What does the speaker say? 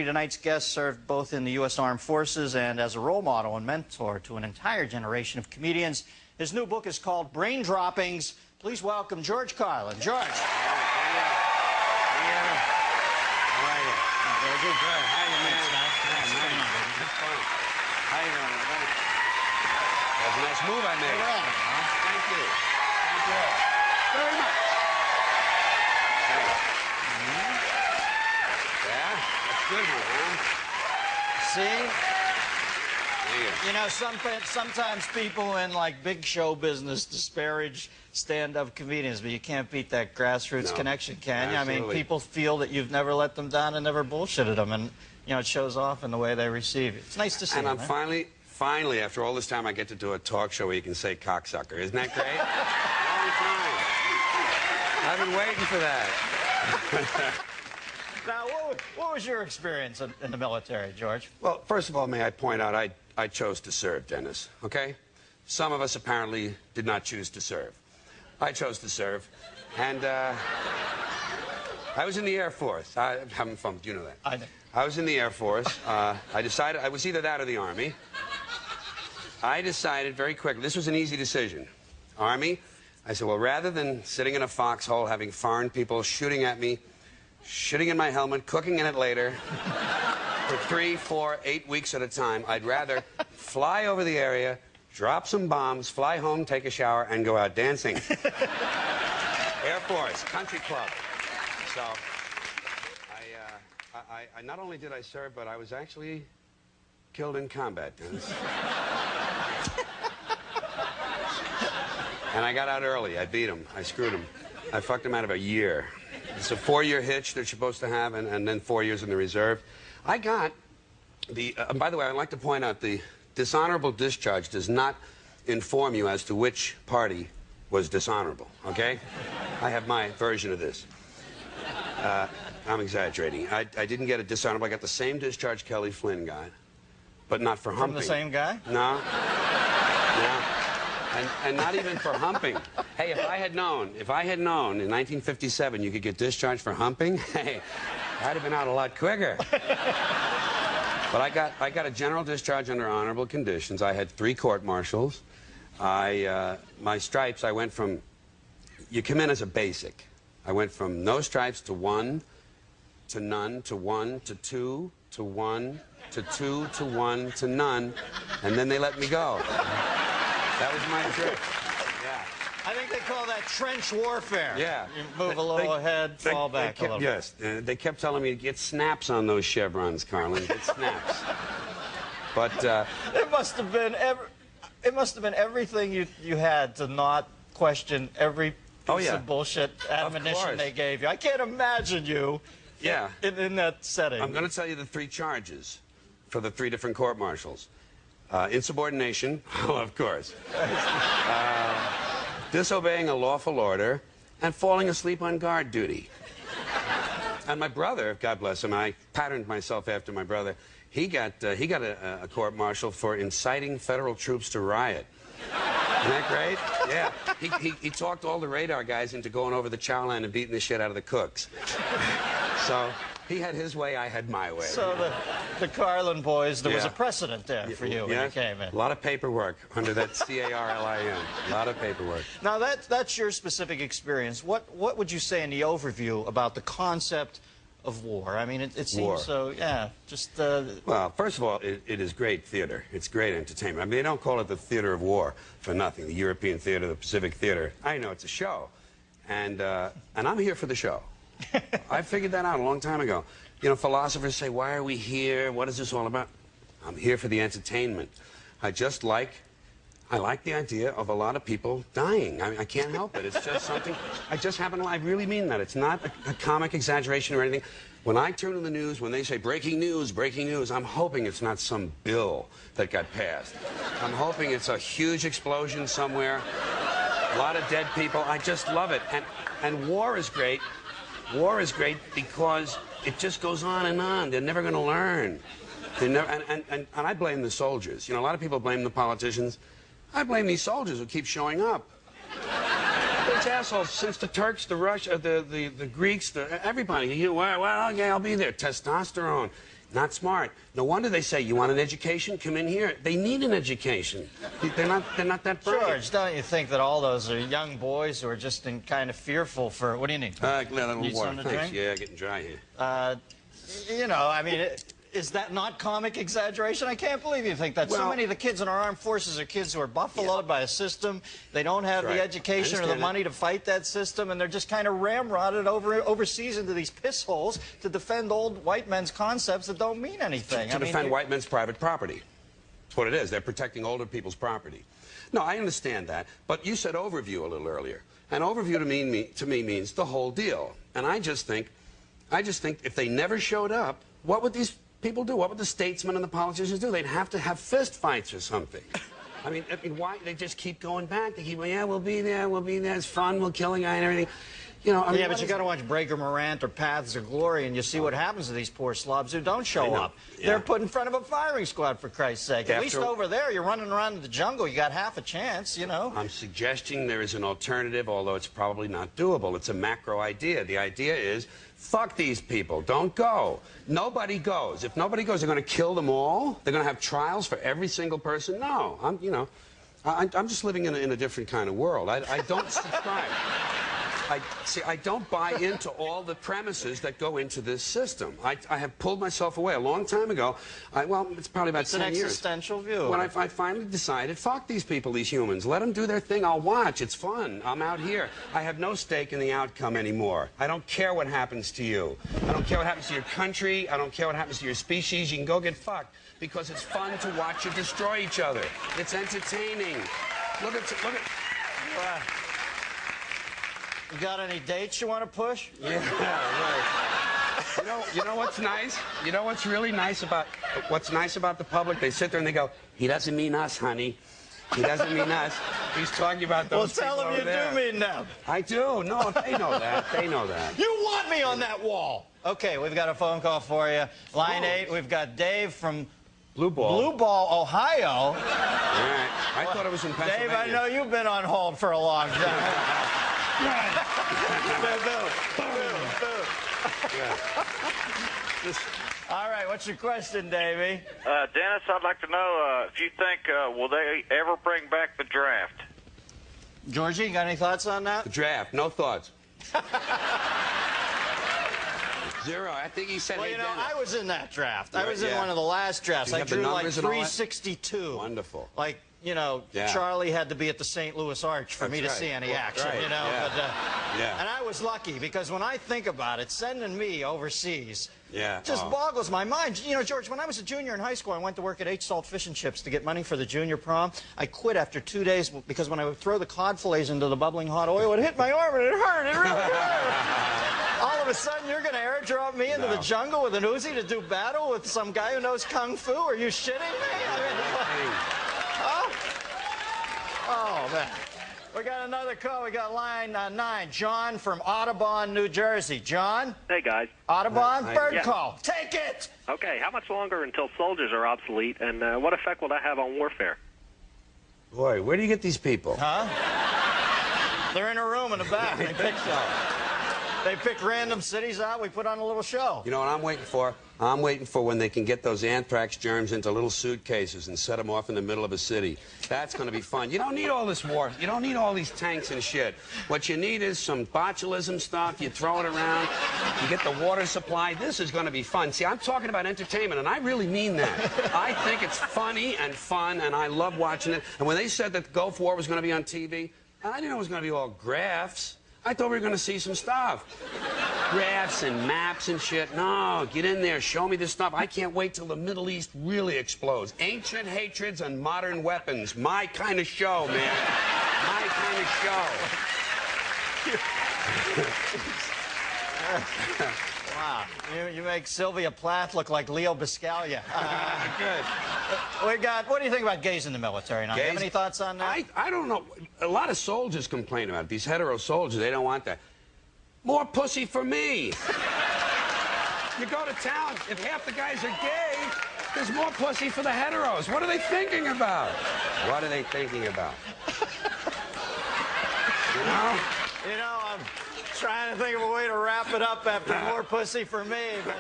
Tonight's guest served both in the U.S. Armed Forces and as a role model and mentor to an entire generation of comedians. His new book is called Brain Droppings. Please welcome George Carlin. George. How are you? Very good. Good. How are you, man? How you doing, everybody? That was a nice move I made. Thank you. Thank you very much. Yeah, that's good, huh? See? You know, sometimes people in, like, big show business disparage stand-up comedians, but you can't beat that grassroots connection, can you? Absolutely. I mean, people feel that you've never let them down and never bullshitted them, and, you know, it shows off in the way they receive you. It's nice to see. And I'm finally, after all this time, I get to do a talk show where you can say cocksucker. Isn't that great? Long time. I've been waiting for that. Now, what was your experience in the military, George? Well, first of all, may I point out, I chose to serve, Dennis, okay? Some of us apparently did not choose to serve. I chose to serve, and I was in the Air Force. I'm having fun, you know that. I know. I was in the Air Force. I decided I was either that or the Army. I decided very quickly, this was an easy decision. Army, I said, well, rather than sitting in a foxhole having foreign people shooting at me, shitting in my helmet, cooking in it later, for 3, 4, 8 weeks at a time, I'd rather fly over the area, drop some bombs, fly home, take a shower, and go out dancing. Air Force, country club. So, I not only did I serve, but I was actually killed in combat, Dennis. And I got out early. I beat him. I screwed him. I fucked him out of a year. It's a 4-year hitch they're supposed to have, and then 4 years in the reserve. I got the... by the way, I'd like to point out the dishonorable discharge does not inform you as to which party was dishonorable, okay? I have my version of this. I'm exaggerating. I didn't get a dishonorable. I got the same discharge Kelly Flynn got, but not for humping. From the same guy? No. No. And not even for humping. Hey, if I had known in 1957 you could get discharged for humping, hey, I'd have been out a lot quicker. But I got a general discharge under honorable conditions. I had 3 court-martials. My stripes, I went from, you come in as a basic. I went from no stripes to 1, to none, to 1, to 2, to 1, to 2, to 1, to none, and then they let me go. That was my trick. Yeah. I think they call that trench warfare. Yeah. You move a little ahead, fall back a little. Yes. They kept telling me to get snaps on those chevrons, Carlin. Get snaps. But it must have been everything you had to not question every piece of bullshit admonition they gave you. I can't imagine you in that setting. I'm going to tell you the 3 charges for the 3 different court-martials. Insubordination, of course. Disobeying a lawful order, and falling asleep on guard duty. And my brother, God bless him, I patterned myself after my brother. He got a court-martial for inciting federal troops to riot. Isn't that great? Yeah. He talked all the radar guys into going over the chow line and beating the shit out of the cooks. So he had his way, I had my way. So the Carlin boys, there was a precedent there for you when you came in. A lot of paperwork under that C-A-R-L-I-N. A lot of paperwork. Now, that's your specific experience. What would you say in the overview about the concept of war? I mean, it seems so, just... Well, first of all, it is great theater. It's great entertainment. I mean, they don't call it the theater of war for nothing. The European theater, the Pacific theater. I know it's a show. And I'm here for the show. I figured that out a long time ago. You know, philosophers say, why are we here? What is this all about? I'm here for the entertainment. I like the idea of a lot of people dying. I can't help it. It's just something. I really mean that. It's not a comic exaggeration or anything. When I turn to the news, when they say breaking news, I'm hoping it's not some bill that got passed. I'm hoping it's a huge explosion somewhere, a lot of dead people. I just love it. And war is great. War is great because it just goes on and on. They're never going to learn. And I blame the soldiers. You know, a lot of people blame the politicians. I blame these soldiers who keep showing up. bunch of assholes. Since the Turks, the Russians, the Greeks, everybody. Well, okay, I'll be there. Testosterone. Not smart. No wonder they say, you want an education? Come in here. They need an education. They're not that bright. George, don't you think that all those are young boys who are just kind of fearful for... What do you need? A little need water. Something to Thanks. drink? Yeah, getting dry here. You know, I mean... Is that not comic exaggeration? I can't believe you think that. Well, so many of the kids in our armed forces are kids who are buffaloed by a system. They don't have the education or the money to fight that system, and they're just kind of ramrodded overseas into these piss holes to defend old white men's concepts that don't mean anything. To defend white men's private property. That's what it is. They're protecting older people's property. No, I understand that, but you said overview a little earlier. And overview to me means the whole deal. And I just think if they never showed up, what would these people do? What would the statesmen and the politicians do? They'd have to have fist fights or something. I mean, why? They just keep going back. They keep, yeah, we'll be there, it's fun, we'll kill a guy and everything. You know, I mean, yeah, but you got to watch Breaker Morant or Paths of Glory, and you see what happens to these poor slobs who don't show up. Yeah. They're put in front of a firing squad, for Christ's sake. At least over there, you're running around in the jungle. You got half a chance, you know. I'm suggesting there is an alternative, although it's probably not doable. It's a macro idea. The idea is, fuck these people. Don't go. Nobody goes. If nobody goes, they're going to kill them all? They're going to have trials for every single person? No. I'm just living in a different kind of world. I don't subscribe. I don't buy into all the premises that go into this system. I have pulled myself away a long time ago. Well, it's probably about 10 years. It's an existential view. When I finally decided, fuck these people, these humans. Let them do their thing. I'll watch. It's fun. I'm out here. I have no stake in the outcome anymore. I don't care what happens to you. I don't care what happens to your country. I don't care what happens to your species. You can go get fucked because it's fun to watch you destroy each other. It's entertaining. Look at. You got any dates you want to push? Yeah, right. You know what's nice? You know what's really nice about the public? They sit there and they go, he doesn't mean us, honey. He doesn't mean us. He's talking about those people Well, tell him you do mean them. I do. No, they know that. They know that. You want me on that wall. Okay, we've got a phone call for you. Line 8, we've got Dave from Blue Ball, Ohio. All right. I thought it was in Pennsylvania. Dave, I know you've been on hold for a long time. All right, what's your question, Davey? Dennis, I'd like to know if you think, will they ever bring back the draft? Georgie, you got any thoughts on that? The draft, no thoughts. Zero. I think he said. Well, you know, I was in that draft. I was in one of the last drafts. I drew like 362. Wonderful. Like, you know, Charlie had to be at the St. Louis Arch for me to see any action, you know. Yeah. And I was lucky because when I think about it, sending me overseas just boggles my mind. You know, George, when I was a junior in high school, I went to work at H Salt Fish and Chips to get money for the junior prom. I quit after 2 days because when I would throw the cod fillets into the bubbling hot oil, it hit my arm and it hurt. It really hurt. All of a sudden, you're going to airdrop me into the jungle with an Uzi to do battle with some guy who knows Kung Fu? Are you shitting me? I mean, oh, man. We got another call. We got line 9. John from Audubon, New Jersey. John? Hey, guys. Audubon, bird call. Take it! Okay, how much longer until soldiers are obsolete, and what effect will that have on warfare? Boy, where do you get these people? Huh? They're in a room in the back. They pick random cities out. We put on a little show. You know what I'm waiting for? I'm waiting for when they can get those anthrax germs into little suitcases and set them off in the middle of a city. That's going to be fun. You don't need all this war. You don't need all these tanks and shit. What you need is some botulism stuff. You throw it around. You get the water supply. This is going to be fun. See, I'm talking about entertainment, and I really mean that. I think it's funny and fun, and I love watching it. And when they said that the Gulf War was going to be on TV, I didn't know it was going to be all graphs. I thought we were going to see some stuff. Graphs and maps and shit. No, get in there. Show me this stuff. I can't wait till the Middle East really explodes. Ancient hatreds and modern weapons. My kind of show, man. My kind of show. Wow. You make Sylvia Plath look like Leo Biscaglia. Good. What do you think about gays in the military now? Do you have any thoughts on that? I don't know. A lot of soldiers complain about it. These hetero soldiers, they don't want that. More pussy for me. You go to town, if half the guys are gay, there's more pussy for the heteros. What are they thinking about? What are they thinking about? You know? You know, I'm trying to think of a way to wrap it up after more pussy for me, but